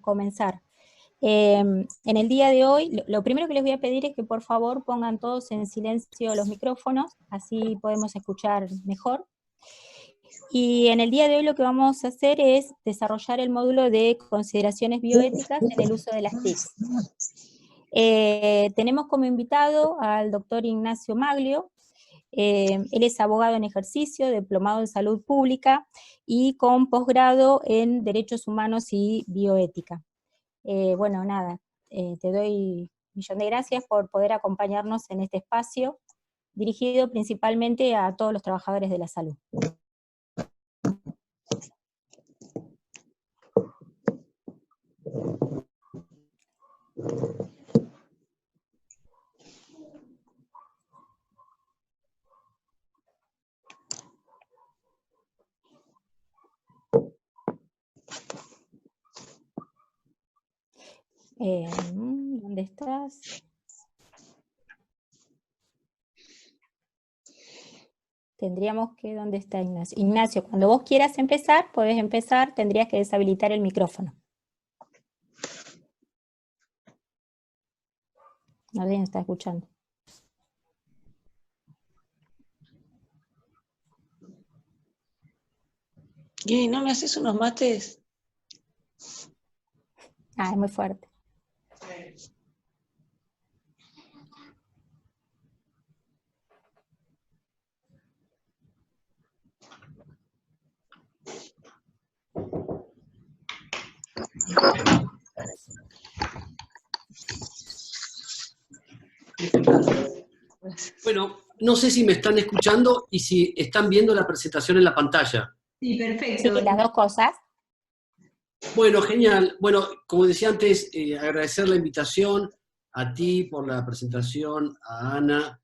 comenzar. En el día de hoy, lo primero que les voy a pedir es que por favor pongan todos en silencio los micrófonos, así podemos escuchar mejor. Y en el día de hoy lo que vamos a hacer es desarrollar el módulo de consideraciones bioéticas en el uso de las TICs. Tenemos como invitado al doctor Ignacio Maglio. Él es abogado en ejercicio, diplomado en salud pública y con posgrado en derechos humanos y bioética. Bueno, nada, te doy un millón de gracias por poder acompañarnos en este espacio, dirigido principalmente a todos los trabajadores de la salud. ¿Dónde estás? Tendríamos que, ¿dónde está Ignacio? Ignacio, cuando vos quieras empezar, podés empezar, tendrías que deshabilitar el micrófono. Nadie me está escuchando. ¿Y no me haces unos mates? Ah, es muy fuerte. Bueno, no sé si me están escuchando y si están viendo la presentación en la pantalla. Sí, perfecto. Sí, las dos cosas. Bueno, genial. Bueno, como decía antes, agradecer la invitación a ti por la presentación, a Ana,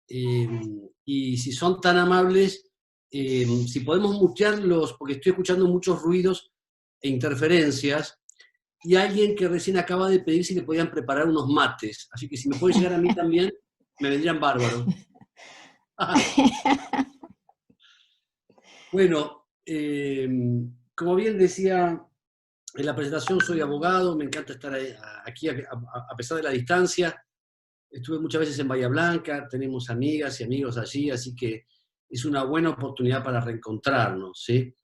y si son tan amables, si podemos mutearlos, porque estoy escuchando muchos ruidos e interferencias, y alguien que recién acaba de pedir si le podían preparar unos mates, así que si me puede llegar a mí también, me vendrían bárbaros. Bueno, como bien decía en la presentación, soy abogado, me encanta estar aquí a pesar de la distancia. Estuve muchas veces en Bahía Blanca, tenemos amigas y amigos allí, así que es una buena oportunidad para reencontrarnos, ¿sí?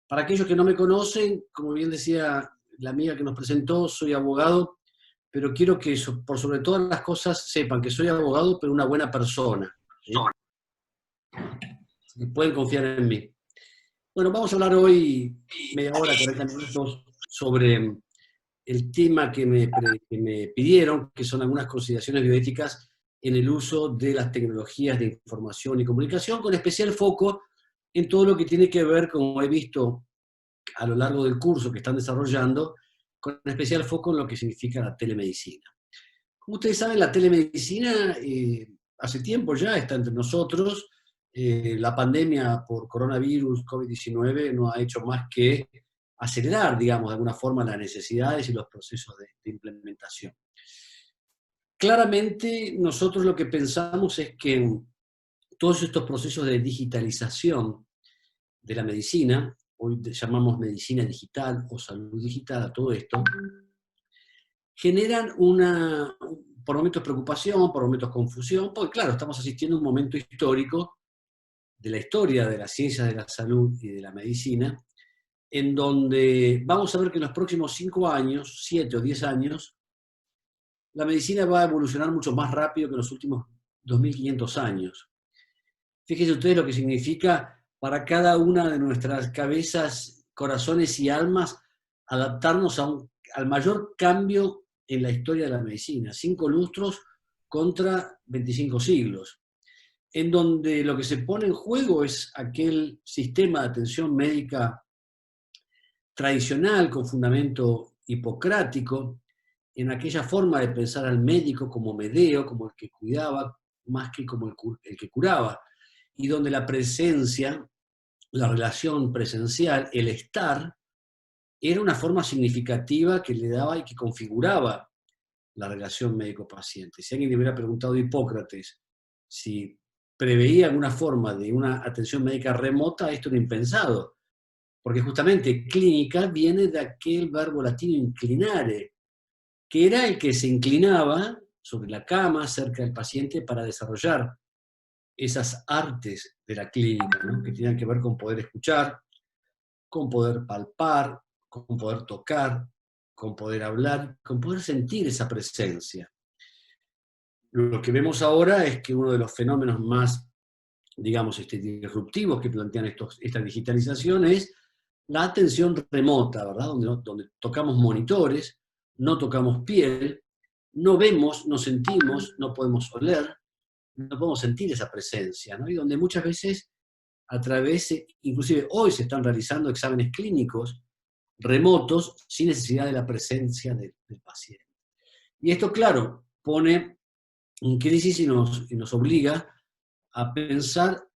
Para aquellos que no me conocen, como bien decía la amiga que nos presentó, soy abogado, pero quiero que por sobre todas las cosas sepan que soy abogado, pero una buena persona, ¿sí? Así que pueden confiar en mí. Bueno, vamos a hablar hoy, media hora, 40 minutos, sobre el tema que me pidieron, que son algunas consideraciones bioéticas en el uso de las tecnologías de información y comunicación, con especial foco en todo lo que tiene que ver, como he visto a lo largo del curso que están desarrollando, con especial foco en lo que significa la telemedicina. Como ustedes saben, la telemedicina hace tiempo ya está entre nosotros. La pandemia por coronavirus, COVID-19, no ha hecho más que acelerar, digamos, de alguna forma las necesidades y los procesos de implementación. Claramente, nosotros lo que pensamos es que todos estos procesos de digitalización de la medicina, hoy llamamos medicina digital o salud digital a todo esto, generan por momentos preocupación, por momentos confusión, porque claro, estamos asistiendo a un momento histórico de la historia de las ciencias de la salud y de la medicina, en donde vamos a ver que en los próximos 5 años, 7 o 10 años, la medicina va a evolucionar mucho más rápido que en los últimos 2500 años. Fíjense ustedes lo que significa para cada una de nuestras cabezas, corazones y almas adaptarnos al mayor cambio en la historia de la medicina. 5 lustros contra 25 siglos, en donde lo que se pone en juego es aquel sistema de atención médica tradicional con fundamento hipocrático, en aquella forma de pensar al médico como medeo, como el que cuidaba, más que como el que curaba, y donde la presencia, la relación presencial, el estar, era una forma significativa que le daba y que configuraba la relación médico-paciente. Si alguien le hubiera preguntado a Hipócrates si preveía alguna forma de una atención médica remota, esto era impensado. porque justamente clínica viene de aquel verbo latino inclinare, que era el que se inclinaba sobre la cama cerca del paciente para desarrollar esas artes de la clínica, ¿no? Que tenían que ver con poder escuchar, con poder palpar, con poder tocar, con poder hablar, con poder sentir esa presencia. Lo que vemos ahora es que uno de los fenómenos más, digamos, disruptivos que plantean esta digitalización es la atención remota, ¿verdad? Donde tocamos monitores, no tocamos piel, no vemos, no sentimos, no podemos oler, no podemos sentir esa presencia, ¿no? Y donde muchas veces a través, inclusive hoy se están realizando exámenes clínicos remotos sin necesidad de la presencia del paciente. Y esto, claro, pone en crisis y nos obliga a pensar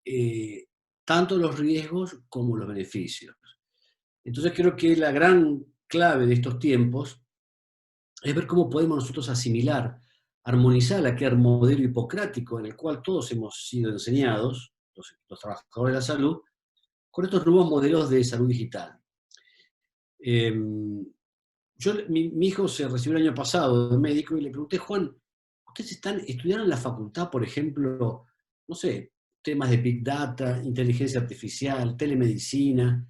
tanto los riesgos como los beneficios. Entonces creo que la gran clave de estos tiempos es ver cómo podemos nosotros asimilar, armonizar aquel modelo hipocrático en el cual todos hemos sido enseñados, los trabajadores de la salud, con estos nuevos modelos de salud digital. Mi hijo se recibió el año pasado de médico y le pregunté, Juan, ¿ustedes estudiaron en la facultad, por ejemplo, no sé, temas de Big Data, inteligencia artificial, telemedicina?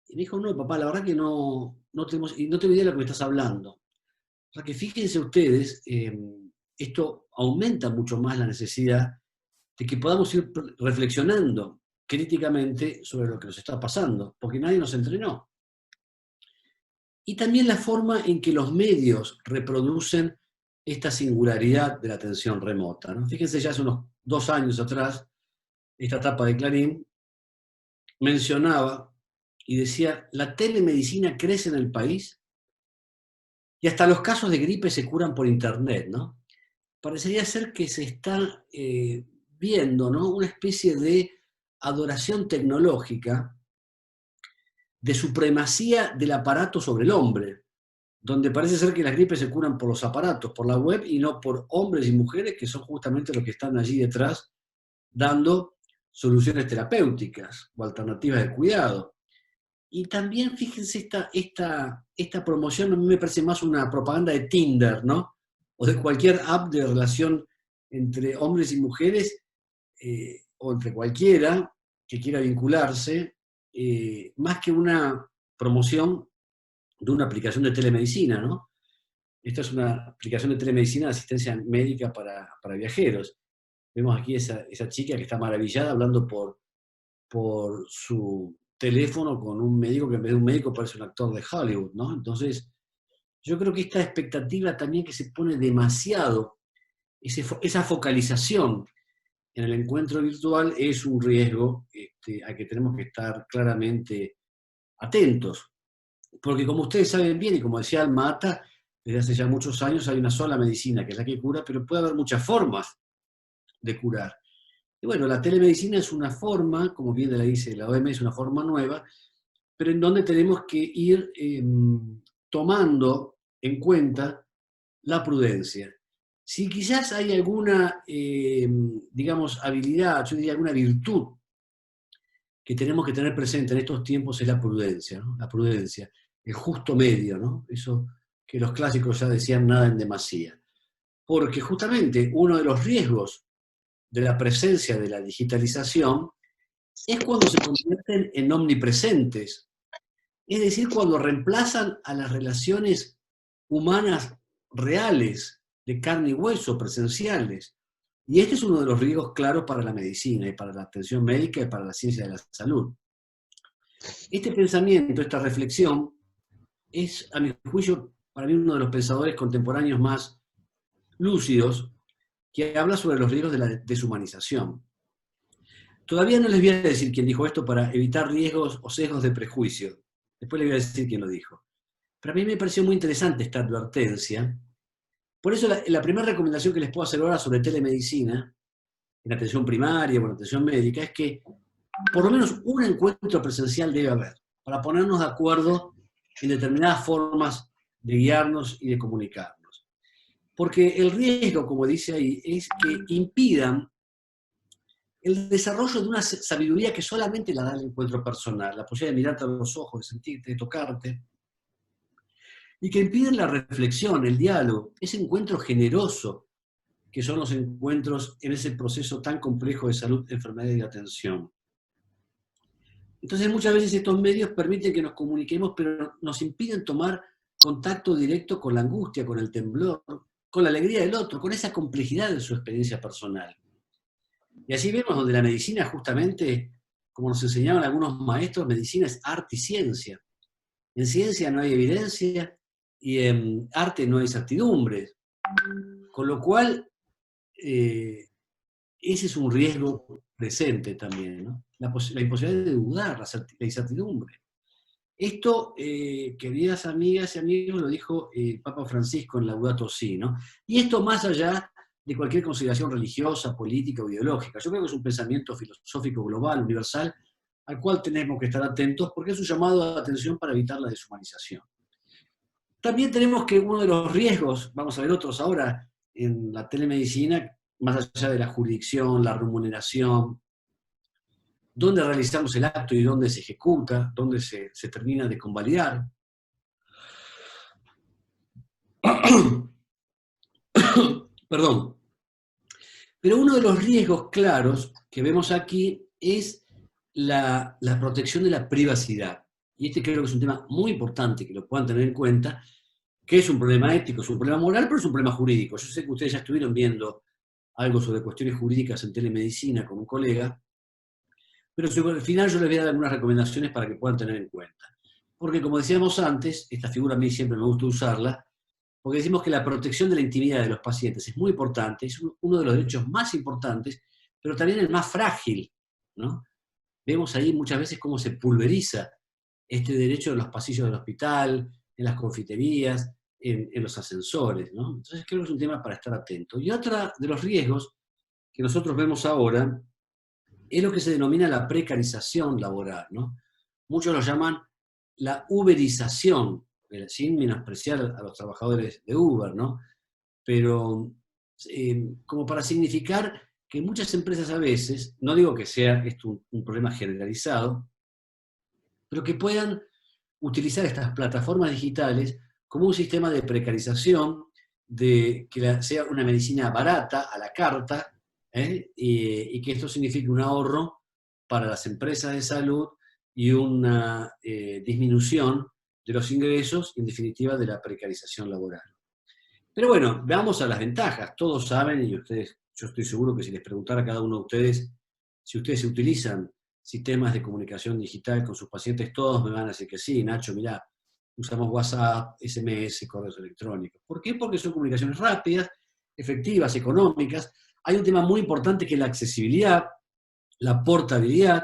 Y me dijo, no, papá, la verdad que no tenemos, y no tengo idea de lo que me estás hablando. O sea que fíjense ustedes, esto aumenta mucho más la necesidad de que podamos ir reflexionando críticamente sobre lo que nos está pasando, porque nadie nos entrenó. Y también la forma en que los medios reproducen esta singularidad de la atención remota, ¿no? Fíjense, ya hace unos 2 años atrás, esta etapa de Clarín mencionaba y decía, la telemedicina crece en el país y hasta los casos de gripe se curan por internet, ¿no? Parecería ser que se está viendo, ¿no?, una especie de adoración tecnológica de supremacía del aparato sobre el hombre, donde parece ser que las gripes se curan por los aparatos, por la web, y no por hombres y mujeres que son justamente los que están allí detrás dando soluciones terapéuticas o alternativas de cuidado. Y también, fíjense, esta promoción a mí me parece más una propaganda de Tinder, ¿no? O de cualquier app de relación entre hombres y mujeres, o entre cualquiera que quiera vincularse, más que una promoción de una aplicación de telemedicina, ¿no? Esta es una aplicación de telemedicina de asistencia médica para viajeros. Vemos aquí esa chica que está maravillada hablando por su teléfono con un médico que en vez de un médico parece un actor de Hollywood, ¿no? Entonces, yo creo que esta expectativa también que se pone demasiado, esa focalización en el encuentro virtual es un riesgo a que tenemos que estar claramente atentos. Porque como ustedes saben bien, y como decía Alma Ata, desde hace ya muchos años hay una sola medicina, que es la que cura, pero puede haber muchas formas de curar. Y bueno, la telemedicina es una forma, como bien le dice la OMS, es una forma nueva, pero en donde tenemos que ir tomando en cuenta la prudencia. Si quizás hay alguna, digamos, habilidad, yo diría alguna virtud que tenemos que tener presente en estos tiempos es la prudencia, ¿no? La prudencia, el justo medio, ¿no? Eso que los clásicos ya decían, nada en demasía. Porque justamente uno de los riesgos de la presencia de la digitalización es cuando se convierten en omnipresentes. Es decir, cuando reemplazan a las relaciones humanas reales, de carne y hueso, presenciales. Y este es uno de los riesgos claros para la medicina y para la atención médica y para la ciencia de la salud. Este pensamiento, esta reflexión, es, a mi juicio, para mí uno de los pensadores contemporáneos más lúcidos, que habla sobre los riesgos de la deshumanización. Todavía no les voy a decir quién dijo esto para evitar riesgos o sesgos de prejuicio. Después les voy a decir quién lo dijo. Pero a mí me pareció muy interesante esta advertencia. Por eso la primera recomendación que les puedo hacer ahora sobre telemedicina, en atención primaria o en atención médica, es que por lo menos un encuentro presencial debe haber, para ponernos de acuerdo en determinadas formas de guiarnos y de comunicarnos. Porque el riesgo, como dice ahí, es que impidan el desarrollo de una sabiduría que solamente la da el encuentro personal, la posibilidad de mirarte a los ojos, de sentirte, de tocarte, y que impiden la reflexión, el diálogo, ese encuentro generoso que son los encuentros en ese proceso tan complejo de salud, enfermedad y atención. Entonces muchas veces estos medios permiten que nos comuniquemos, pero nos impiden tomar contacto directo con la angustia, con el temblor, con la alegría del otro, con esa complejidad de su experiencia personal. Y así vemos donde la medicina justamente, como nos enseñaban algunos maestros, medicina es arte y ciencia. En ciencia no hay evidencia y en arte no hay certidumbre. Con lo cual, ese es un riesgo presente también, ¿no? La imposibilidad de dudar, la incertidumbre. Esto, queridas amigas y amigos, lo dijo el Papa Francisco en Laudato Si, ¿no? Y esto más allá de cualquier consideración religiosa, política o ideológica. Yo creo que es un pensamiento filosófico global, universal, al cual tenemos que estar atentos porque es un llamado de atención para evitar la deshumanización. También tenemos que uno de los riesgos, vamos a ver otros ahora en la telemedicina, más allá de la jurisdicción, la remuneración, dónde realizamos el acto y dónde se ejecuta, dónde se termina de convalidar. Perdón. Pero uno de los riesgos claros que vemos aquí es la protección de la privacidad. Y este creo que es un tema muy importante que lo puedan tener en cuenta, que es un problema ético, es un problema moral, pero es un problema jurídico. Yo sé que ustedes ya estuvieron viendo algo sobre cuestiones jurídicas en telemedicina con un colega, pero al final yo les voy a dar algunas recomendaciones para que puedan tener en cuenta. Porque como decíamos antes, esta figura a mí siempre me gusta usarla, porque decimos que la protección de la intimidad de los pacientes es muy importante, es uno de los derechos más importantes, pero también el más frágil, ¿no? Vemos ahí muchas veces cómo se pulveriza este derecho en los pasillos del hospital, en las confiterías, en los ascensores, ¿no? Entonces creo que es un tema para estar atento. Y otro de los riesgos que nosotros vemos ahora es lo que se denomina la precarización laboral, ¿no? Muchos lo llaman la uberización, sin menospreciar a los trabajadores de Uber, ¿no? Pero como para significar que muchas empresas a veces, no digo que sea esto un problema generalizado, pero que puedan utilizar estas plataformas digitales como un sistema de precarización, de que sea una medicina barata, a la carta, y que esto signifique un ahorro para las empresas de salud y una disminución de los ingresos, en definitiva, de la precarización laboral. Pero bueno, veamos a las ventajas. Todos saben, y ustedes, yo estoy seguro que si les preguntara a cada uno de ustedes, si ustedes utilizan sistemas de comunicación digital con sus pacientes, todos me van a decir que sí, Nacho, mirá, usamos WhatsApp, SMS, correos electrónicos. ¿Por qué? Porque son comunicaciones rápidas, efectivas, económicas. Hay un tema muy importante que es la accesibilidad, la portabilidad.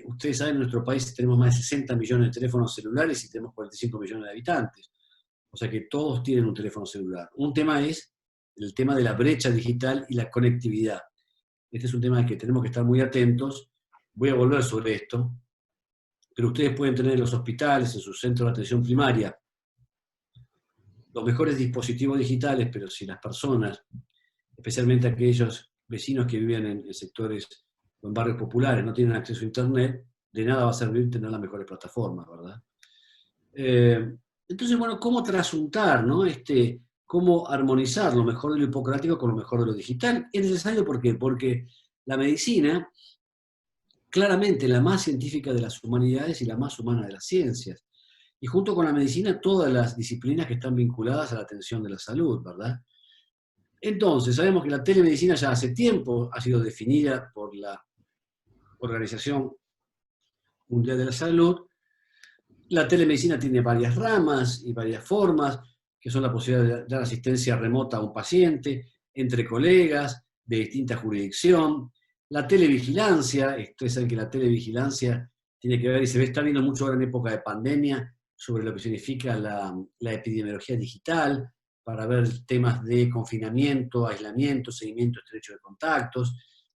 Ustedes saben, en nuestro país tenemos más de 60 millones de teléfonos celulares y tenemos 45 millones de habitantes. O sea que todos tienen un teléfono celular. Un tema es el tema de la brecha digital y la conectividad. Este es un tema al que tenemos que estar muy atentos. Voy a volver sobre esto. Pero ustedes pueden tener en los hospitales, en sus centros de atención primaria, los mejores dispositivos digitales, pero si las personas, especialmente aquellos vecinos que viven en sectores o en barrios populares, no tienen acceso a Internet, de nada va a servir tener las mejores plataformas, ¿verdad? Entonces, bueno, ¿cómo trasuntar, ¿no? ¿Cómo armonizar lo mejor de lo hipocrático con lo mejor de lo digital? Es necesario, ¿por qué? Porque la medicina, claramente la más científica de las humanidades y la más humana de las ciencias. Y junto con la medicina, todas las disciplinas que están vinculadas a la atención de la salud, ¿verdad? Entonces, sabemos que la telemedicina ya hace tiempo ha sido definida por la Organización Mundial de la Salud. La telemedicina tiene varias ramas y varias formas, que son la posibilidad de dar asistencia remota a un paciente, entre colegas, de distinta jurisdicción. La televigilancia, ustedes saben que la televigilancia tiene que ver, y se está viendo mucho ahora en época de pandemia, sobre lo que significa la epidemiología digital, para ver temas de confinamiento, aislamiento, seguimiento estrecho de contactos.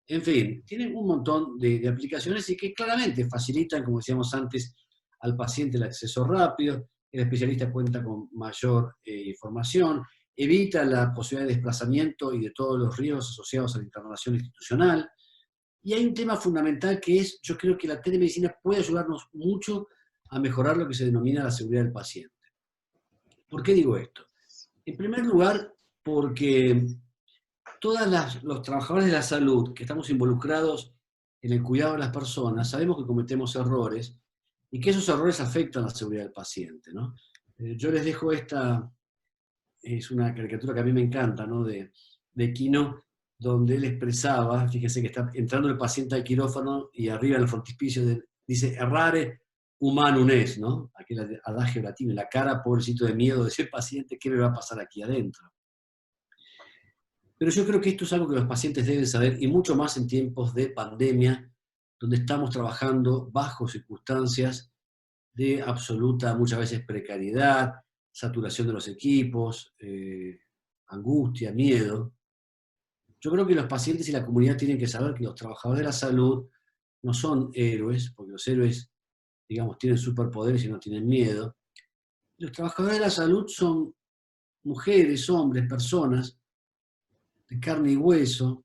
En fin, tienen un montón de aplicaciones y que claramente facilitan, como decíamos antes, al paciente el acceso rápido, el especialista cuenta con mayor información, evita la posibilidad de desplazamiento y de todos los riesgos asociados a la internación institucional, Y hay un tema fundamental que es, yo creo que la telemedicina puede ayudarnos mucho a mejorar lo que se denomina la seguridad del paciente. ¿Por qué digo esto? En primer lugar, porque todos los trabajadores de la salud que estamos involucrados en el cuidado de las personas, sabemos que cometemos errores y que esos errores afectan la seguridad del paciente, ¿no? Yo les dejo esta, es una caricatura que a mí me encanta, ¿no? De Quino, donde él expresaba, fíjense que está entrando el paciente al quirófano y arriba en el frontispicio dice, errare humanum est, ¿no? Aquel adagio latino, la cara, pobrecito de miedo de ese paciente, ¿qué me va a pasar aquí adentro? Pero yo creo que esto es algo que los pacientes deben saber, y mucho más en tiempos de pandemia, donde estamos trabajando bajo circunstancias de absoluta, muchas veces, precariedad, saturación de los equipos, angustia, miedo. Yo creo que los pacientes y la comunidad tienen que saber que los trabajadores de la salud no son héroes, porque los héroes, digamos, tienen superpoderes y no tienen miedo. Los trabajadores de la salud son mujeres, hombres, personas de carne y hueso,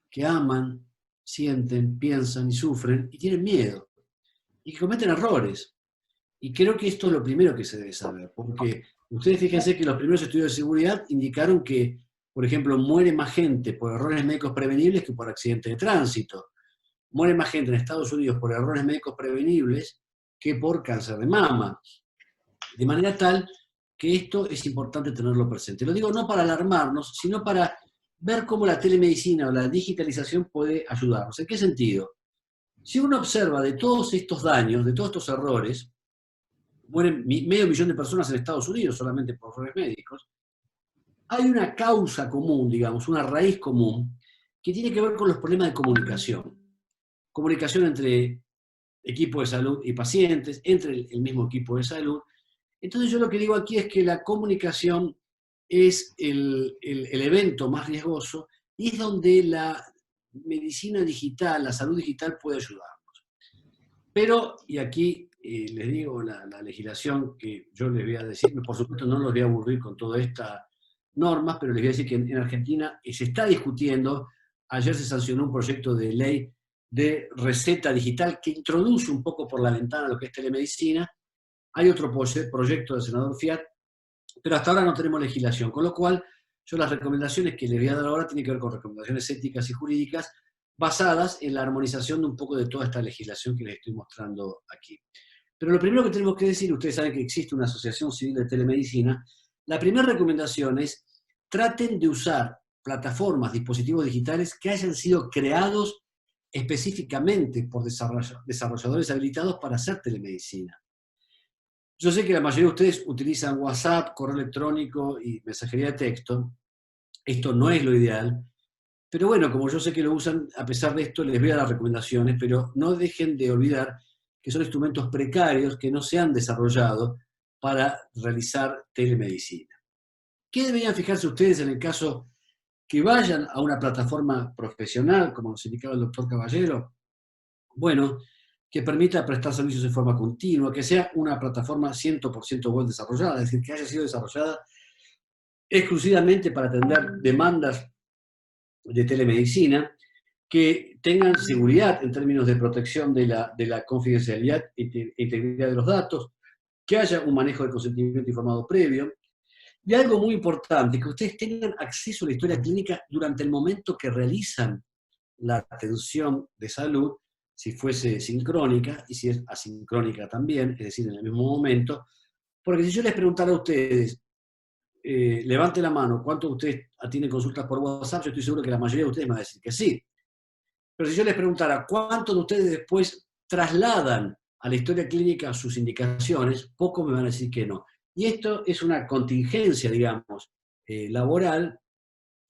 que aman, sienten, piensan y sufren, y tienen miedo, y que cometen errores. Y creo que esto es lo primero que se debe saber, porque ustedes fíjense que los primeros estudios de seguridad indicaron que, por ejemplo, muere más gente por errores médicos prevenibles que por accidentes de tránsito. Muere más gente en Estados Unidos por errores médicos prevenibles que por cáncer de mama. De manera tal que esto es importante tenerlo presente. Lo digo no para alarmarnos, sino para ver cómo la telemedicina o la digitalización puede ayudarnos. ¿En qué sentido? Si uno observa de todos estos daños, de todos estos errores, mueren 500.000 de personas en Estados Unidos solamente por errores médicos, hay una causa común, digamos, una raíz común, que tiene que ver con los problemas de comunicación. Comunicación entre equipo de salud y pacientes, entre el mismo equipo de salud. Entonces yo lo que digo aquí es que la comunicación es el evento más riesgoso y es donde la medicina digital, la salud digital puede ayudarnos. Pero, y aquí les digo la legislación que yo les voy a decir, por supuesto no los voy a aburrir con todas estas normas, pero les voy a decir que en Argentina se está discutiendo, ayer se sancionó un proyecto de ley de receta digital que introduce un poco por la ventana lo que es telemedicina. Hay otro proyecto del senador Fiat, pero hasta ahora no tenemos legislación, con lo cual yo las recomendaciones que les voy a dar ahora tienen que ver con recomendaciones éticas y jurídicas basadas en la armonización de un poco de toda esta legislación que les estoy mostrando aquí. Pero lo primero que tenemos que decir, ustedes saben que existe una asociación civil de telemedicina, la primera recomendación es traten de usar plataformas, dispositivos digitales que hayan sido creados específicamente por desarrolladores habilitados para hacer telemedicina. Yo sé que la mayoría de ustedes utilizan WhatsApp, correo electrónico y mensajería de texto. Esto no es lo ideal. Pero bueno, como yo sé que lo usan, a pesar de esto les voy a dar recomendaciones, pero no dejen de olvidar que son instrumentos precarios que no se han desarrollado para realizar telemedicina. ¿Qué deberían fijarse ustedes en el caso que vayan a una plataforma profesional, como nos indicaba el doctor Caballero? Bueno, que permita prestar servicios de forma continua, que sea una plataforma 100% web desarrollada, es decir, que haya sido desarrollada exclusivamente para atender demandas de telemedicina, que tengan seguridad en términos de protección de la confidencialidad e integridad de los datos, que haya un manejo de consentimiento informado previo, y algo muy importante, que ustedes tengan acceso a la historia clínica durante el momento que realizan la atención de salud, si fuese sincrónica, y si es asincrónica también, es decir, en el mismo momento, porque si yo les preguntara a ustedes, levante la mano, ¿cuántos de ustedes atienden consultas por WhatsApp? Yo estoy seguro que la mayoría de ustedes me va a decir que sí. Pero si yo les preguntara, ¿cuántos de ustedes después trasladan a la historia clínica sus indicaciones? Pocos me van a decir que no. Y esto es una contingencia, digamos, laboral,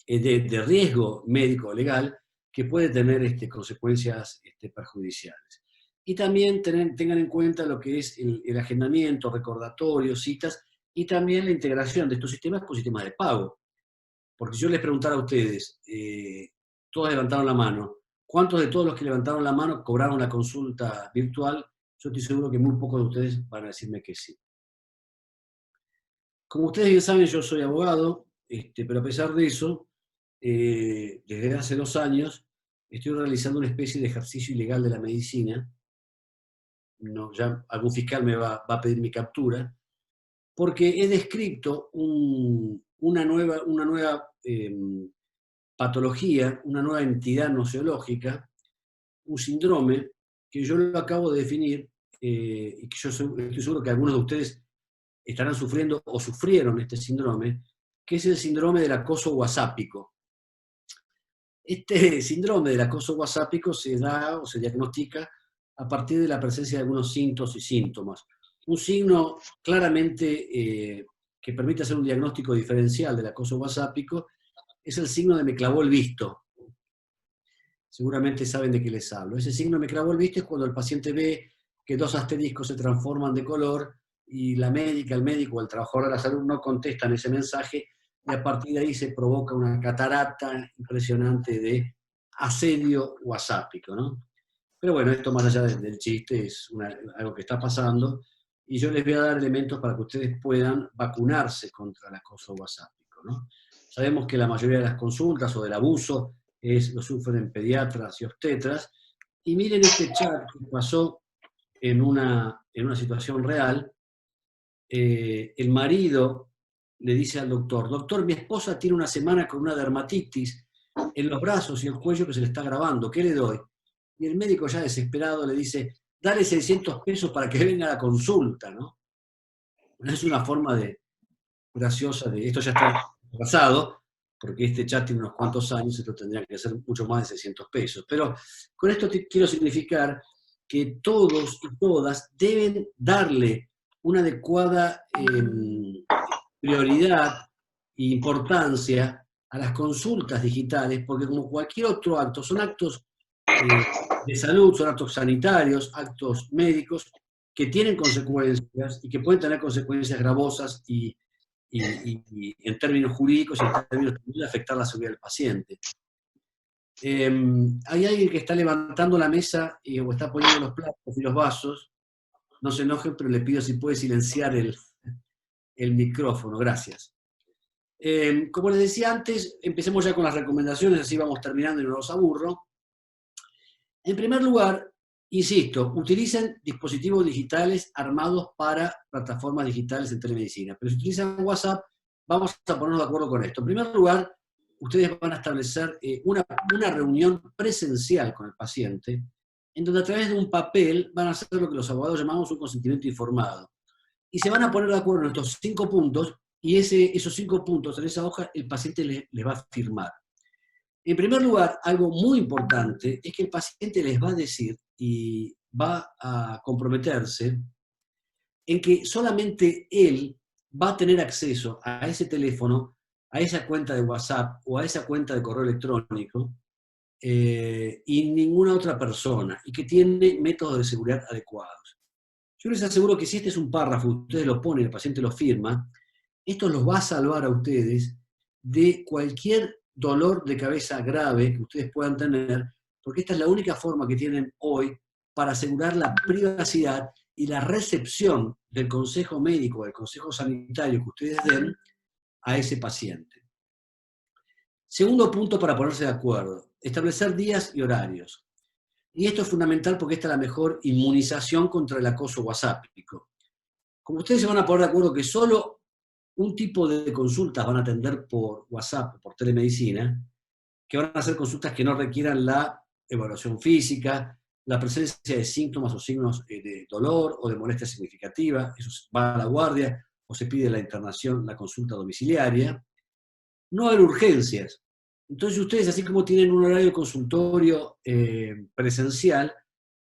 de riesgo médico legal, que puede tener consecuencias perjudiciales. Y también tengan en cuenta lo que es el agendamiento, recordatorios, citas, y también la integración de estos sistemas con sistemas de pago. Porque si yo les preguntara a ustedes, todos levantaron la mano, ¿cuántos de todos los que levantaron la mano cobraron la consulta virtual? Yo estoy seguro que muy pocos de ustedes van a decirme que sí. Como ustedes bien saben, yo soy abogado, pero a pesar de eso, desde hace 2 años estoy realizando una especie de ejercicio ilegal de la medicina. No, ya algún fiscal me va a pedir mi captura, porque he descrito una nueva patología, una nueva entidad noseológica, un síndrome que yo lo acabo de definir, y que yo estoy seguro que algunos de ustedes estarán sufriendo o sufrieron este síndrome, que es el síndrome del acoso whatsappico. Este síndrome del acoso whatsappico se da o se diagnostica a partir de la presencia de algunos síntomas y síntomas. Un signo claramente que permite hacer un diagnóstico diferencial del acoso whatsappico es el signo de me clavó el visto. Seguramente saben de qué les hablo. Ese signo me clavó el visto es cuando el paciente ve que dos asteriscos se transforman de color y la médica, el médico o el trabajador de la salud no contestan ese mensaje, y a partir de ahí se provoca una catarata impresionante de asedio whatsappico, ¿no? Pero bueno, esto más allá del chiste es algo que está pasando, y yo les voy a dar elementos para que ustedes puedan vacunarse contra el acoso whatsappico, ¿no? Sabemos que la mayoría de las consultas o del abuso lo sufren pediatras y obstetras, y miren este chat que pasó en una situación real. El marido le dice al doctor: doctor, mi esposa tiene una semana con una dermatitis en los brazos y el cuello que se le está agravando, ¿qué le doy? Y el médico, ya desesperado, le dice: dale 600 pesos para que venga a la consulta, ¿no? Es una forma graciosa de, esto ya está pasado, porque este chat tiene unos cuantos años, esto tendría que ser mucho más de 600 pesos. Pero con esto quiero significar que todos y todas deben darle una adecuada prioridad e importancia a las consultas digitales, porque como cualquier otro acto, son actos de salud, son actos sanitarios, actos médicos, que tienen consecuencias y que pueden tener consecuencias gravosas y en términos jurídicos y en términos de afectar la seguridad del paciente. Hay alguien que está levantando la mesa o está poniendo los platos y los vasos. No se enojen, pero le pido si puede silenciar el micrófono. Gracias. Como les decía antes, empecemos ya con las recomendaciones, así vamos terminando y no los aburro. En primer lugar, insisto, utilicen dispositivos digitales armados para plataformas digitales en telemedicina. Pero si utilizan WhatsApp, vamos a ponernos de acuerdo con esto. En primer lugar, ustedes van a establecer una reunión presencial con el paciente, en donde a través de un papel van a hacer lo que los abogados llamamos un consentimiento informado. Y se van a poner de acuerdo en estos 5 puntos, y esos 5 puntos en esa hoja el paciente les va a firmar. En primer lugar, algo muy importante es que el paciente les va a decir y va a comprometerse en que solamente él va a tener acceso a ese teléfono, a esa cuenta de WhatsApp o a esa cuenta de correo electrónico, y ninguna otra persona, y que tiene métodos de seguridad adecuados. Yo les aseguro que si este es un párrafo, ustedes lo ponen, el paciente lo firma, esto los va a salvar a ustedes de cualquier dolor de cabeza grave que ustedes puedan tener, porque esta es la única forma que tienen hoy para asegurar la privacidad y la recepción del consejo médico, del consejo sanitario que ustedes den a ese paciente. Segundo punto para ponerse de acuerdo, establecer días y horarios. Y esto es fundamental porque esta es la mejor inmunización contra el acoso whatsappico. Como ustedes se van a poner de acuerdo que solo un tipo de consultas van a atender por WhatsApp, por telemedicina, que van a ser consultas que no requieran la evaluación física, la presencia de síntomas o signos de dolor o de molestia significativa, eso va a la guardia o se pide la internación, la consulta domiciliaria. No hay urgencias. Entonces ustedes, así como tienen un horario de consultorio presencial,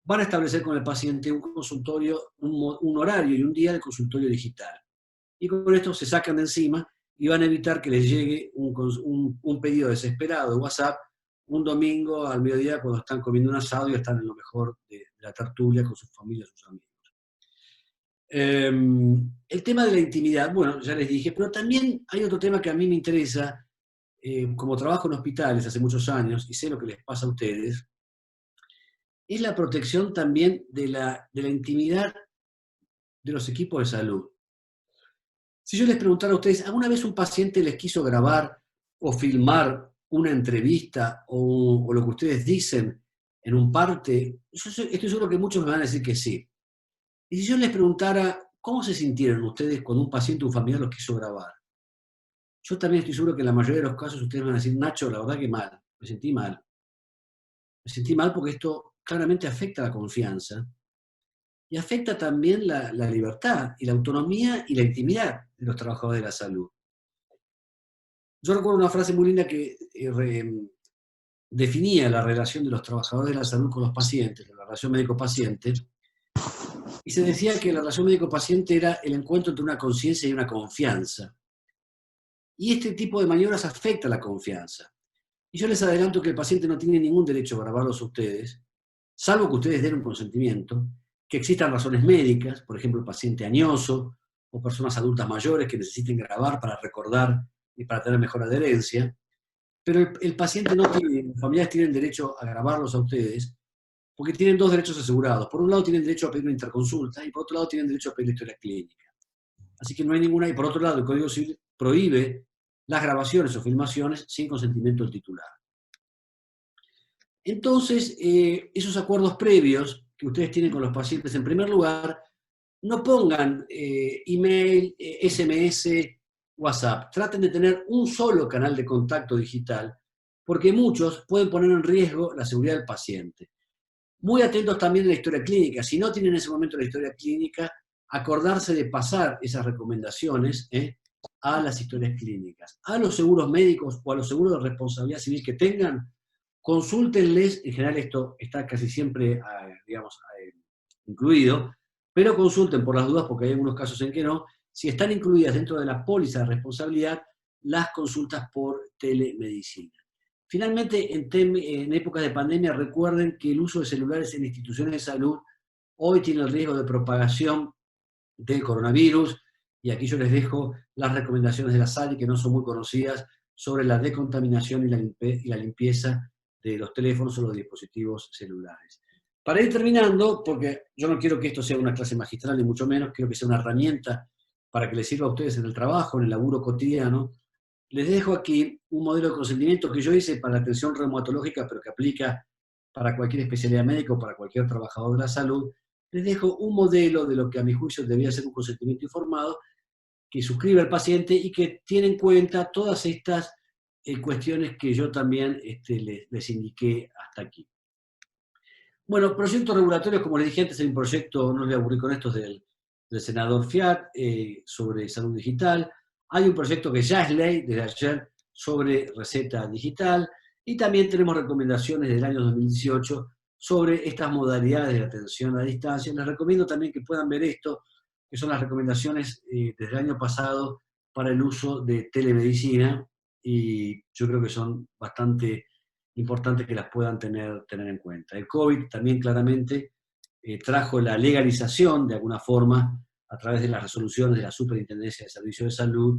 van a establecer con el paciente un consultorio, un horario y un día de consultorio digital. Y con esto se sacan de encima y van a evitar que les llegue un pedido desesperado de WhatsApp un domingo al mediodía cuando están comiendo un asado y están en lo mejor de la tertulia con sus familias, sus amigos. El tema de la intimidad, bueno, ya les dije, pero también hay otro tema que a mí me interesa, como trabajo en hospitales hace muchos años y sé lo que les pasa a ustedes, es la protección también de la intimidad de los equipos de salud. Si yo les preguntara a ustedes, ¿alguna vez un paciente les quiso grabar o filmar una entrevista o lo que ustedes dicen en un parte, estoy seguro que muchos me van a decir que sí. Y si yo les preguntara, ¿cómo se sintieron ustedes cuando un paciente o un familiar los quiso grabar? Yo también estoy seguro que en la mayoría de los casos ustedes van a decir, Nacho, la verdad que mal, me sentí mal. Me sentí mal porque esto claramente afecta la confianza y afecta también la libertad y la autonomía y la intimidad de los trabajadores de la salud. Yo recuerdo una frase muy linda que definía la relación de los trabajadores de la salud con los pacientes, la relación médico-paciente, y se decía que la relación médico-paciente era el encuentro entre una conciencia y una confianza. Y este tipo de maniobras afecta la confianza. Y yo les adelanto que el paciente no tiene ningún derecho a grabarlos a ustedes, salvo que ustedes den un consentimiento, que existan razones médicas, por ejemplo, el paciente añoso, o personas adultas mayores que necesiten grabar para recordar y para tener mejor adherencia, pero el paciente no tiene, los familiares tienen derecho a grabarlos a ustedes, porque tienen dos derechos asegurados. Por un lado tienen derecho a pedir una interconsulta, y por otro lado tienen derecho a pedir la historia clínica. Así que no hay ninguna, y por otro lado el Código Civil prohíbe las grabaciones o filmaciones sin consentimiento del titular. Entonces, esos acuerdos previos que ustedes tienen con los pacientes, en primer lugar, no pongan email, SMS, WhatsApp. Traten de tener un solo canal de contacto digital, porque muchos pueden poner en riesgo la seguridad del paciente. Muy atentos también a la historia clínica. Si no tienen en ese momento la historia clínica, acordarse de pasar esas recomendaciones a las historias clínicas. A los seguros médicos o a los seguros de responsabilidad civil que tengan, consúltenles, en general esto está casi siempre, incluido, pero consulten por las dudas, porque hay algunos casos en que no, si están incluidas dentro de la póliza de responsabilidad, las consultas por telemedicina. Finalmente, en épocas de pandemia, recuerden que el uso de celulares en instituciones de salud hoy tiene el riesgo de propagación del coronavirus, y aquí yo les dejo las recomendaciones de la SALI, que no son muy conocidas, sobre la decontaminación y la limpieza de los teléfonos o los dispositivos celulares. Para ir terminando, porque yo no quiero que esto sea una clase magistral, ni mucho menos, quiero que sea una herramienta para que les sirva a ustedes en el trabajo, en el laburo cotidiano, les dejo aquí un modelo de consentimiento que yo hice para la atención reumatológica, pero que aplica para cualquier especialidad médica o para cualquier trabajador de la salud. Les dejo un modelo de lo que a mi juicio debía ser un consentimiento informado, que suscribe al paciente y que tiene en cuenta todas estas cuestiones que yo también les indiqué hasta aquí. Bueno, proyectos regulatorios, como les dije antes, hay un proyecto, no les voy a aburrir con esto, del senador Fiat sobre salud digital. Hay un proyecto que ya es ley desde ayer sobre receta digital, y también tenemos recomendaciones del año 2018 sobre estas modalidades de atención a distancia. Les recomiendo también que puedan ver esto, que son las recomendaciones desde el año pasado para el uso de telemedicina, y yo creo que son bastante importantes que las puedan tener en cuenta. El COVID también claramente trajo la legalización, de alguna forma, a través de las resoluciones de la Superintendencia de Servicios de Salud,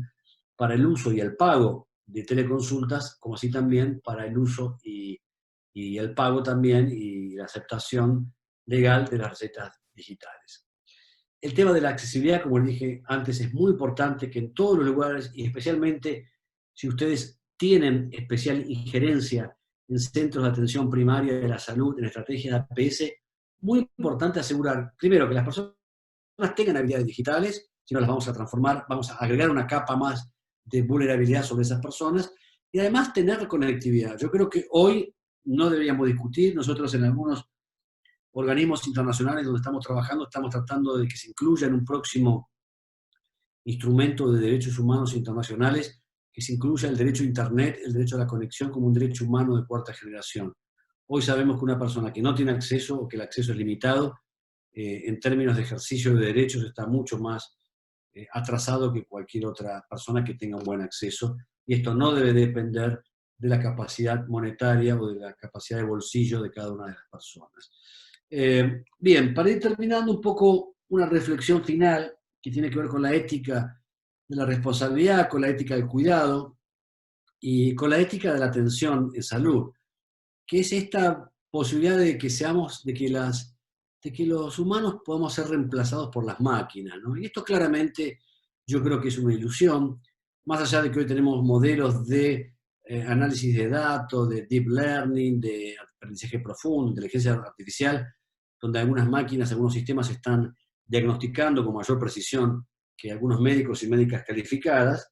para el uso y el pago de teleconsultas, como así también para el uso y el pago también y la aceptación legal de las recetas digitales. El tema de la accesibilidad, como les dije antes, es muy importante, que en todos los lugares, y especialmente si ustedes tienen especial injerencia en centros de atención primaria de la salud, en estrategias de APS, muy importante asegurar, primero, que las personas tengan habilidades digitales, si no las vamos a transformar, vamos a agregar una capa más de vulnerabilidad sobre esas personas, y además tener conectividad. Yo creo que hoy no deberíamos discutir, nosotros en algunos organismos internacionales donde estamos trabajando, estamos tratando de que se incluya en un próximo instrumento de derechos humanos internacionales, que se incluya el derecho a Internet, el derecho a la conexión como un derecho humano de cuarta generación. Hoy sabemos que una persona que no tiene acceso o que el acceso es limitado, en términos de ejercicio de derechos está mucho más atrasado que cualquier otra persona que tenga un buen acceso, y esto no debe depender de la capacidad monetaria o de la capacidad de bolsillo de cada una de las personas. Bien, para ir terminando un poco, una reflexión final que tiene que ver con la ética de la responsabilidad, con la ética del cuidado y con la ética de la atención en salud, que es esta posibilidad de que los humanos podamos ser reemplazados por las máquinas, ¿no? Y esto claramente yo creo que es una ilusión, más allá de que hoy tenemos modelos de análisis de datos, de deep learning, de aprendizaje profundo, inteligencia artificial, donde algunas máquinas, algunos sistemas están diagnosticando con mayor precisión que algunos médicos y médicas calificadas,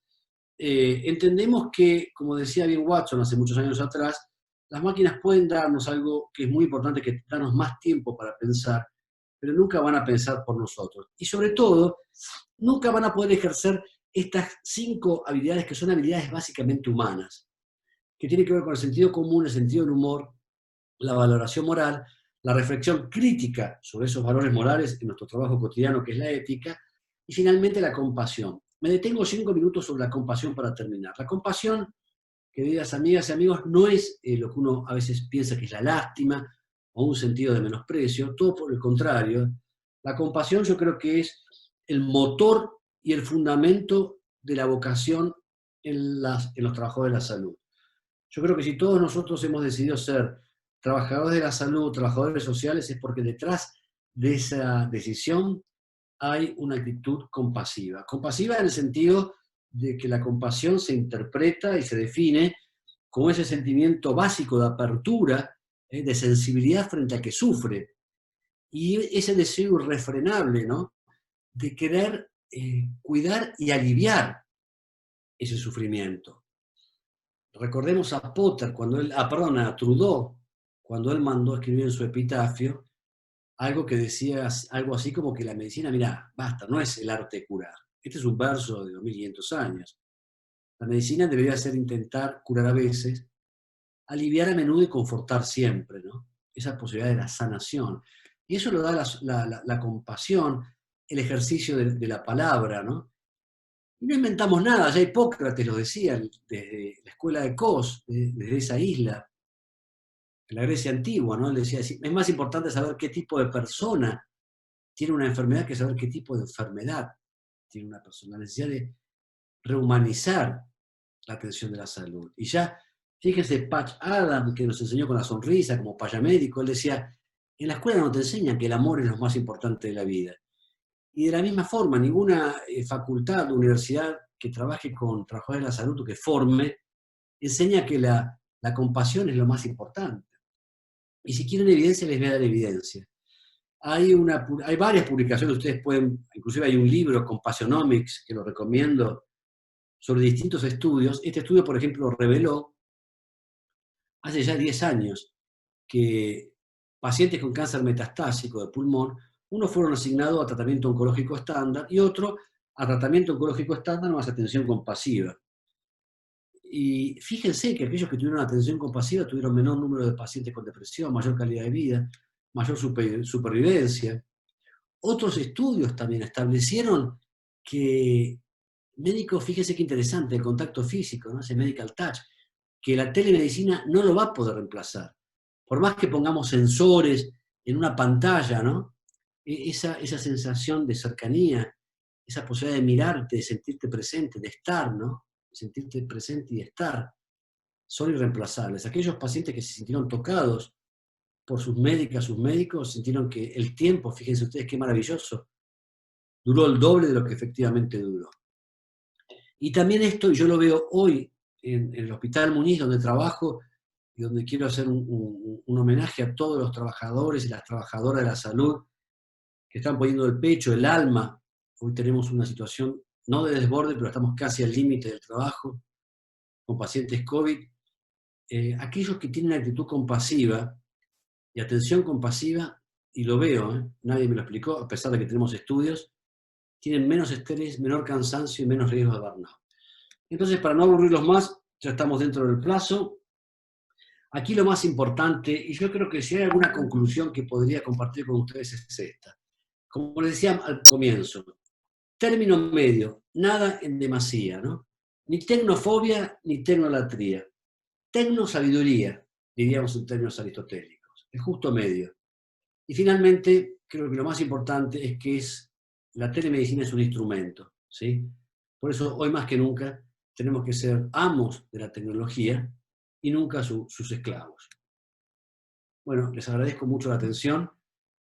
entendemos que, como decía bien Watson hace muchos años atrás, las máquinas pueden darnos algo que es muy importante, que darnos más tiempo para pensar, pero nunca van a pensar por nosotros. Y sobre todo, nunca van a poder ejercer estas 5 habilidades que son habilidades básicamente humanas, que tienen que ver con el sentido común, el sentido del humor, la valoración moral, la reflexión crítica sobre esos valores morales en nuestro trabajo cotidiano, que es la ética, y finalmente la compasión. Me detengo 5 minutos sobre la compasión para terminar. La compasión, queridas amigas y amigos, no es lo que uno a veces piensa que es la lástima o un sentido de menosprecio, todo por el contrario. La compasión yo creo que es el motor y el fundamento de la vocación en los trabajadores de la salud. Yo creo que si todos nosotros hemos decidido ser trabajadores de la salud, trabajadores sociales, es porque detrás de esa decisión hay una actitud compasiva. Compasiva en el sentido de que la compasión se interpreta y se define como ese sentimiento básico de apertura, de sensibilidad frente al que sufre, y ese deseo irrefrenable, ¿no?, de querer cuidar y aliviar ese sufrimiento. Recordemos a Potter, a Trudeau, cuando él mandó a escribir en su epitafio algo que decía algo así como que la medicina, mirá, basta, no es el arte de curar. Este es un verso de 2500 años. La medicina debería ser intentar curar a veces, aliviar a menudo y confortar siempre, ¿no? Esa posibilidad de la sanación. Y eso lo da la compasión, el ejercicio de la palabra, ¿no? Y no inventamos nada, ya Hipócrates lo decía desde la escuela de Kos, desde esa isla, en la Grecia antigua, ¿no? Él decía, es más importante saber qué tipo de persona tiene una enfermedad que saber qué tipo de enfermedad tiene una persona. La necesidad de rehumanizar la atención de la salud. Y ya, fíjense, Patch Adams, que nos enseñó con la sonrisa, como payamédico, él decía, en la escuela no te enseñan que el amor es lo más importante de la vida. Y de la misma forma, ninguna facultad o universidad que trabaje con trabajadores de la salud o que forme, enseña que la compasión es lo más importante. Y si quieren evidencia, les voy a dar evidencia. Hay varias publicaciones, ustedes pueden, inclusive hay un libro, Compassionomics, que lo recomiendo, sobre distintos estudios. Este estudio, por ejemplo, reveló, hace ya 10 años, que pacientes con cáncer metastásico de pulmón, unos fueron asignados a tratamiento oncológico estándar y otro a tratamiento oncológico estándar más atención compasiva. Y fíjense que aquellos que tuvieron atención compasiva tuvieron menor número de pacientes con depresión, mayor calidad de vida, mayor supervivencia. Otros estudios también establecieron que médicos, fíjense qué interesante, el contacto físico, ¿no?, ese medical touch, que la telemedicina no lo va a poder reemplazar. Por más que pongamos sensores en una pantalla, ¿no?, esa sensación de cercanía, esa posibilidad de mirarte, de sentirte presente, de estar, ¿no?, sentirte presente y estar, son irreemplazables. Aquellos pacientes que se sintieron tocados por sus médicas, sus médicos, sintieron que el tiempo, fíjense ustedes qué maravilloso, duró el doble de lo que efectivamente duró. Y también esto, yo lo veo hoy en el Hospital Muniz, donde trabajo, y donde quiero hacer un homenaje a todos los trabajadores y las trabajadoras de la salud que están poniendo el pecho, el alma. Hoy tenemos una situación no de desborde, pero estamos casi al límite del trabajo, con pacientes COVID. Aquellos que tienen actitud compasiva y atención compasiva, y lo veo, nadie me lo explicó, a pesar de que tenemos estudios, tienen menos estrés, menor cansancio y menos riesgo de burnout. Entonces, para no aburrirlos más, ya estamos dentro del plazo. Aquí lo más importante, y yo creo que si hay alguna conclusión que podría compartir con ustedes es esta. Como les decía al comienzo, término medio, nada en demasía, ¿no? Ni tecnofobia ni tecnolatría. Tecnosabiduría, diríamos en términos aristotélicos. El justo medio. Y finalmente, creo que lo más importante es que la telemedicina es un instrumento, ¿sí? Por eso, hoy más que nunca, tenemos que ser amos de la tecnología y nunca sus esclavos. Bueno, les agradezco mucho la atención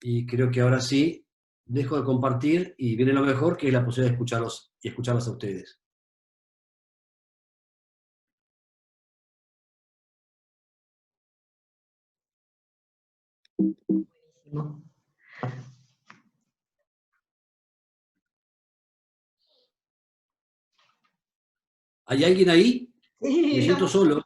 y creo que ahora sí dejo de compartir y viene lo mejor, que es la posibilidad de escucharlos y escucharlas a ustedes. Buenísimo. ¿Hay alguien ahí? Sí, Me siento solo.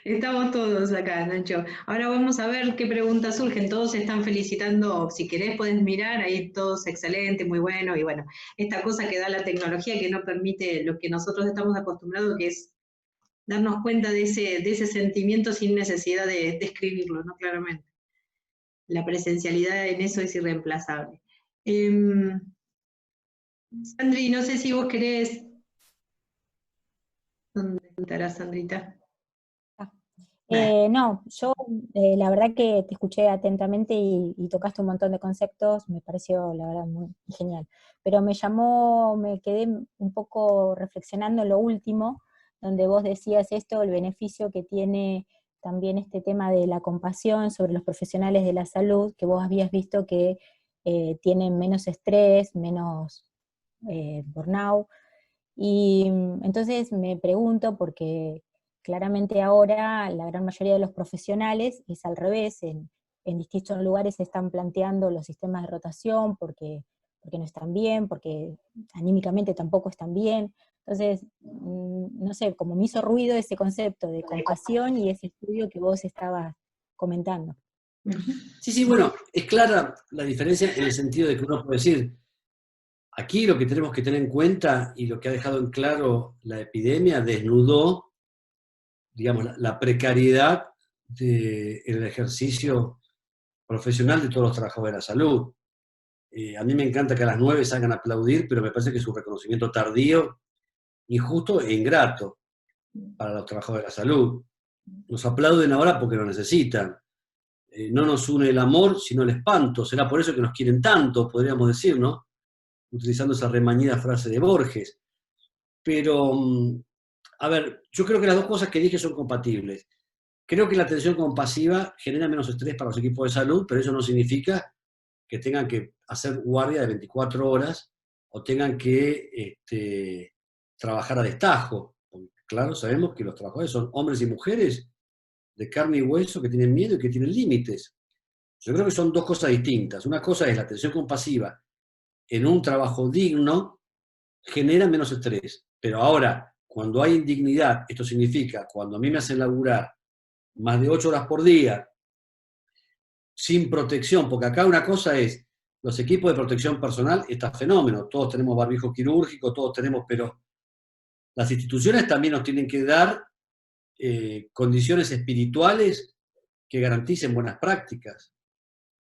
estamos todos acá, Nacho. Ahora vamos a ver qué preguntas surgen. Todos se están felicitando. Si querés, podés mirar, ahí todos excelente, muy bueno. Y bueno, esta cosa que da la tecnología que no permite lo que nosotros estamos acostumbrados, que es darnos cuenta de ese sentimiento sin necesidad de escribirlo, ¿no? Claramente. La presencialidad en eso es irreemplazable. Sandri, no sé si vos querés. ¿Dónde estará Sandrita? No, yo la verdad que te escuché atentamente y tocaste un montón de conceptos, me pareció la verdad muy genial. Pero me quedé un poco reflexionando en lo último, donde vos decías esto, el beneficio que tiene también este tema de la compasión sobre los profesionales de la salud, que vos habías visto que tienen menos estrés, menos burnout. Y entonces me pregunto, porque claramente ahora la gran mayoría de los profesionales es al revés, en distintos lugares se están planteando los sistemas de rotación porque no están bien, porque anímicamente tampoco están bien. Entonces, no sé, como me hizo ruido ese concepto de compasión y ese estudio que vos estabas comentando. Sí, sí, bueno, es clara la diferencia en el sentido de que uno puede decir, aquí lo que tenemos que tener en cuenta y lo que ha dejado en claro la epidemia desnudó, digamos, la precariedad del ejercicio profesional de todos los trabajadores de la salud. A mí me encanta que a las 9 salgan a aplaudir, pero me parece que es un reconocimiento tardío, injusto e ingrato para los trabajadores de la salud. Nos aplauden ahora porque lo necesitan. No nos une el amor, sino el espanto. Será por eso que nos quieren tanto, podríamos decir, ¿no? Utilizando esa remañida frase de Borges. Pero, a ver, yo creo que las dos cosas que dije son compatibles. Creo que la atención compasiva genera menos estrés para los equipos de salud, pero eso no significa que tengan que hacer guardia de 24 horas o tengan que trabajar a destajo. Porque, claro, sabemos que los trabajadores son hombres y mujeres de carne y hueso que tienen miedo y que tienen límites. Yo creo que son dos cosas distintas. Una cosa es la atención compasiva en un trabajo digno, genera menos estrés. Pero ahora, cuando hay indignidad, esto significa, cuando a mí me hacen laburar más de 8 horas por día, sin protección, porque acá una cosa es, los equipos de protección personal, está fenómeno, todos tenemos barbijo quirúrgico, todos tenemos, pero las instituciones también nos tienen que dar condiciones espirituales que garanticen buenas prácticas.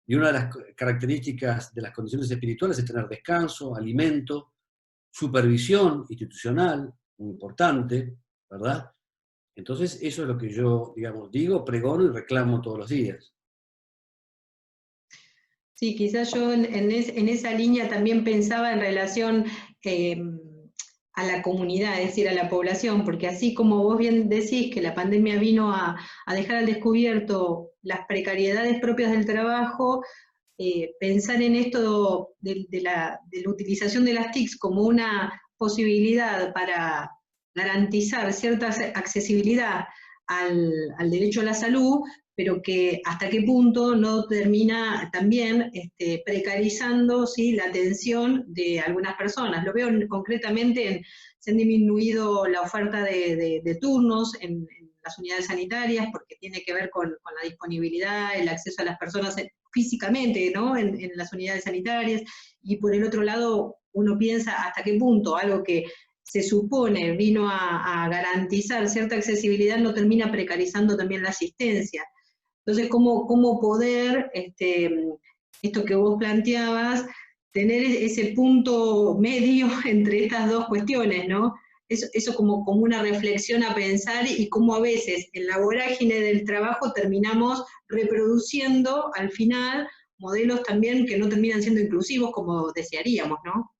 Y una de las características de las condiciones espirituales es tener descanso, alimento, supervisión institucional, muy importante, ¿verdad? Entonces, eso es lo que yo, digamos, digo, pregono y reclamo todos los días. Sí, quizás yo en esa línea también pensaba en relación a la comunidad, es decir, a la población, porque así como vos bien decís que la pandemia vino a dejar al descubierto las precariedades propias del trabajo, pensar en esto de la utilización de las TICs como una posibilidad para garantizar cierta accesibilidad al derecho a la salud, pero que hasta qué punto no termina también precarizando, ¿sí?, la atención de algunas personas. Lo veo concretamente se han disminuido la oferta de turnos en las unidades sanitarias, porque tiene que ver con la disponibilidad, el acceso a las personas físicamente, ¿no?, en las unidades sanitarias, y por el otro lado uno piensa hasta qué punto algo que se supone vino a garantizar cierta accesibilidad no termina precarizando también la asistencia. Entonces, ¿cómo poder, esto que vos planteabas, tener ese punto medio entre estas dos cuestiones, ¿no? Eso como una reflexión a pensar y cómo a veces en la vorágine del trabajo terminamos reproduciendo al final modelos también que no terminan siendo inclusivos como desearíamos, ¿no?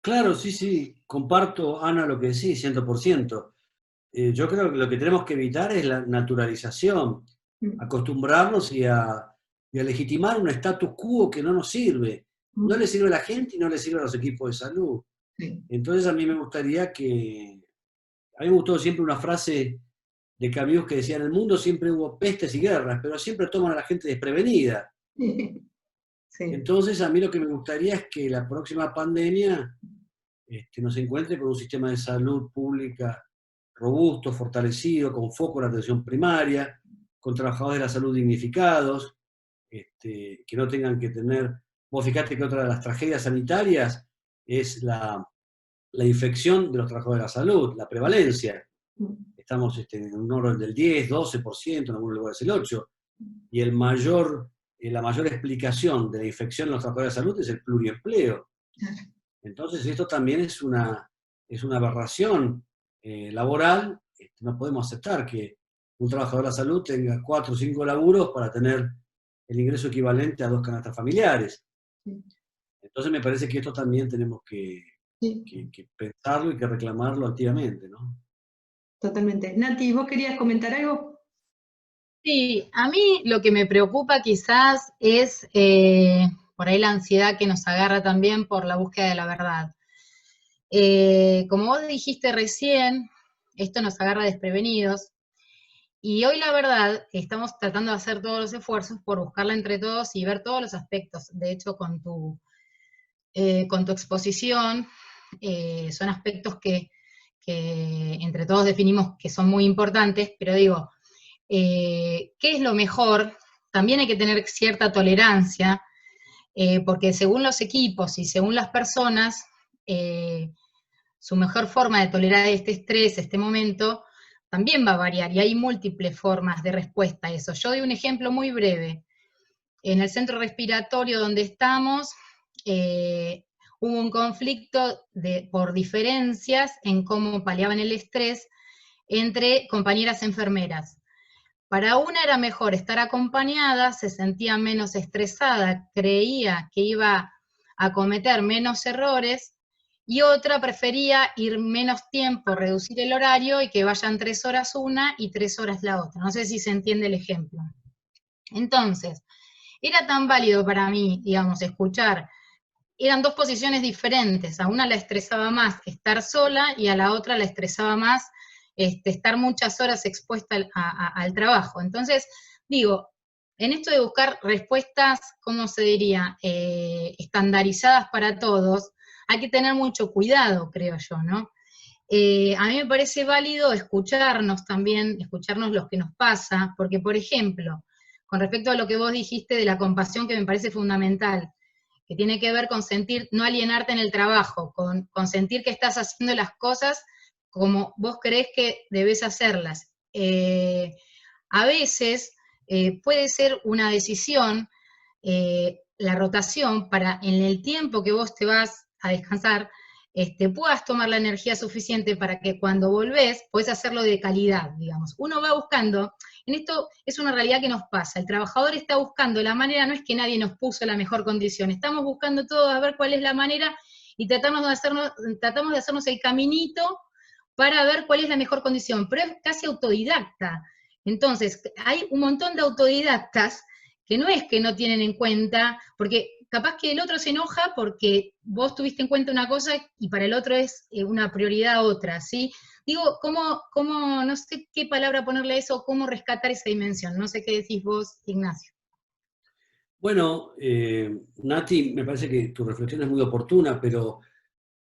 Claro, sí, sí, comparto, Ana, lo que decís, 100%. Yo creo que lo que tenemos que evitar es la naturalización, acostumbrarnos y a legitimar un status quo que no nos sirve. No le sirve a la gente y no le sirve a los equipos de salud. Entonces a mí me gustaría a mí me gustó siempre una frase de Camus que decía, en el mundo siempre hubo pestes y guerras, pero siempre toman a la gente desprevenida. Sí. Entonces, a mí lo que me gustaría es que la próxima pandemia nos encuentre con un sistema de salud pública robusto, fortalecido, con foco en la atención primaria, con trabajadores de la salud dignificados, que no tengan que tener... Vos fijate que otra de las tragedias sanitarias es la infección de los trabajadores de la salud, la prevalencia. Estamos en un orden del 10, 12%, en algunos lugares el 8%, y la mayor explicación de la infección en los trabajadores de la salud es el pluriempleo. Entonces esto también es una aberración laboral. No podemos aceptar que un trabajador de la salud tenga 4 o 5 laburos para tener el ingreso equivalente a 2 canastas familiares. Entonces me parece que esto también tenemos que pensarlo y que reclamarlo activamente, ¿no? Totalmente. Nati, ¿vos querías comentar algo? Sí, a mí lo que me preocupa quizás es por ahí la ansiedad que nos agarra también por la búsqueda de la verdad. Como vos dijiste recién, esto nos agarra desprevenidos, y hoy la verdad estamos tratando de hacer todos los esfuerzos por buscarla entre todos y ver todos los aspectos. De hecho, con tu exposición, son aspectos que entre todos definimos que son muy importantes, pero digo, ¿qué es lo mejor? También hay que tener cierta tolerancia, porque según los equipos y según las personas, su mejor forma de tolerar este estrés, este momento, también va a variar, y hay múltiples formas de respuesta a eso. Yo doy un ejemplo muy breve. En el centro respiratorio donde estamos, hubo un conflicto por diferencias en cómo paliaban el estrés entre compañeras enfermeras. Para una era mejor estar acompañada, se sentía menos estresada, creía que iba a cometer menos errores, y otra prefería ir menos tiempo, reducir el horario y que vayan 3 horas una y 3 horas la otra. No sé si se entiende el ejemplo. Entonces, era tan válido para mí, digamos, escuchar. Eran 2 posiciones diferentes. A una la estresaba más estar sola y a la otra la estresaba más estar muchas horas expuesta al trabajo. Entonces, digo, en esto de buscar respuestas, ¿cómo se diría?, estandarizadas para todos, hay que tener mucho cuidado, creo yo, ¿no? A mí me parece válido escucharnos también, escucharnos lo que nos pasa, porque, por ejemplo, con respecto a lo que vos dijiste de la compasión, que me parece fundamental, que tiene que ver con sentir, no alienarte en el trabajo, con sentir que estás haciendo las cosas como vos creés que debes hacerlas. A veces puede ser una decisión, la rotación, para en el tiempo que vos te vas a descansar, puedas tomar la energía suficiente para que cuando volvés, podés hacerlo de calidad, digamos. Uno va buscando, en esto es una realidad que nos pasa, el trabajador está buscando la manera, no es que nadie nos puso la mejor condición, estamos buscando todos a ver cuál es la manera y tratamos de hacernos el caminito para ver cuál es la mejor condición, pero es casi autodidacta. Entonces, hay un montón de autodidactas que no es que no tienen en cuenta, porque capaz que el otro se enoja porque vos tuviste en cuenta una cosa y para el otro es una prioridad otra, ¿sí? Digo, ¿cómo, no sé qué palabra ponerle a eso, cómo rescatar esa dimensión? No sé qué decís vos, Ignacio. Bueno, Nati, me parece que tu reflexión es muy oportuna, pero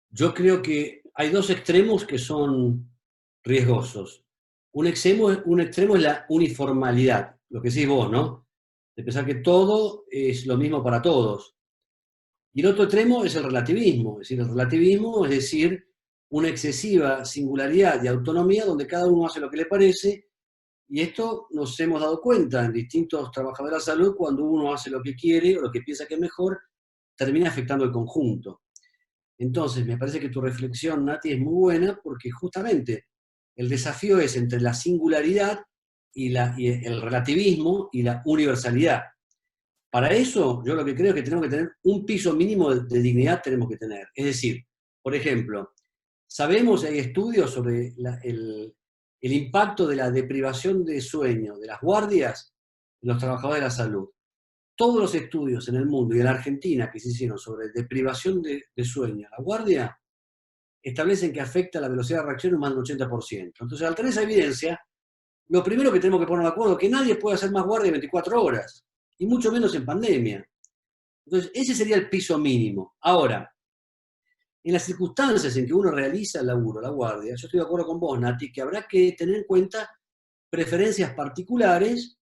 yo creo que hay 2 extremos que son riesgosos. Un extremo es la uniformalidad, lo que decís vos, ¿no? De pensar que todo es lo mismo para todos. Y el otro extremo es el relativismo. Es decir, el relativismo es decir, una excesiva singularidad y autonomía donde cada uno hace lo que le parece, y esto nos hemos dado cuenta en distintos trabajadores de la salud, cuando uno hace lo que quiere o lo que piensa que es mejor, termina afectando el conjunto. Entonces, me parece que tu reflexión, Nati, es muy buena, porque justamente el desafío es entre la singularidad y el relativismo y la universalidad. Para eso, yo lo que creo es que tenemos que tener un piso mínimo de dignidad, tenemos que tener. Es decir, por ejemplo, sabemos, hay estudios sobre el impacto de la deprivación de sueño, de las guardias, en los trabajadores de la salud. Todos los estudios en el mundo y en la Argentina que se hicieron sobre deprivación de sueño, la guardia, establecen que afecta la velocidad de reacción en más del 80%. Entonces, al tener esa evidencia, lo primero que tenemos que poner de acuerdo es que nadie puede hacer más guardia de 24 horas, y mucho menos en pandemia. Entonces, ese sería el piso mínimo. Ahora, en las circunstancias en que uno realiza el laburo, la guardia, yo estoy de acuerdo con vos, Nati, que habrá que tener en cuenta preferencias particulares,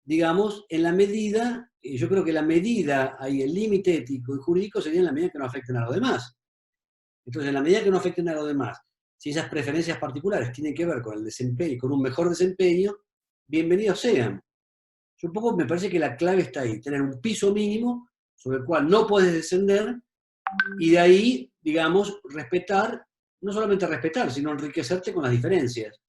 digamos, en la medida, y yo creo que la medida, ahí el límite ético y jurídico sería en la medida que no afecten a los demás. Entonces, en la medida que no afecten a los demás, si esas preferencias particulares tienen que ver con el desempeño, con un mejor desempeño, bienvenidos sean. Yo un poco me parece que la clave está ahí, tener un piso mínimo sobre el cual no puedes descender, y de ahí, digamos, respetar, no solamente respetar, sino enriquecerte con las diferencias.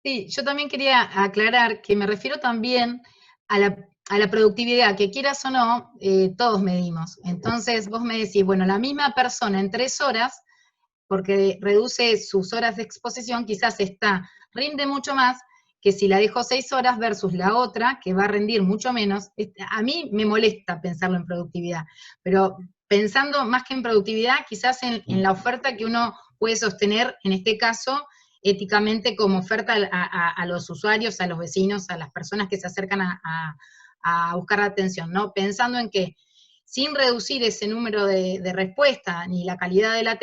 Sí, yo también quería aclarar que me refiero también a la productividad, que quieras o no, todos medimos. Entonces vos me decís, bueno, la misma persona en 3 horas, porque reduce sus horas de exposición, quizás rinde mucho más que si la dejo 6 horas versus la otra, que va a rendir mucho menos. A mí me molesta pensarlo en productividad, pero pensando más que en productividad, quizás en la oferta que uno puede sostener, en este caso, éticamente como oferta a los usuarios, a los vecinos, a las personas que se acercan a buscar atención, ¿no? Pensando en que sin reducir ese número de respuesta ni la calidad de la atención,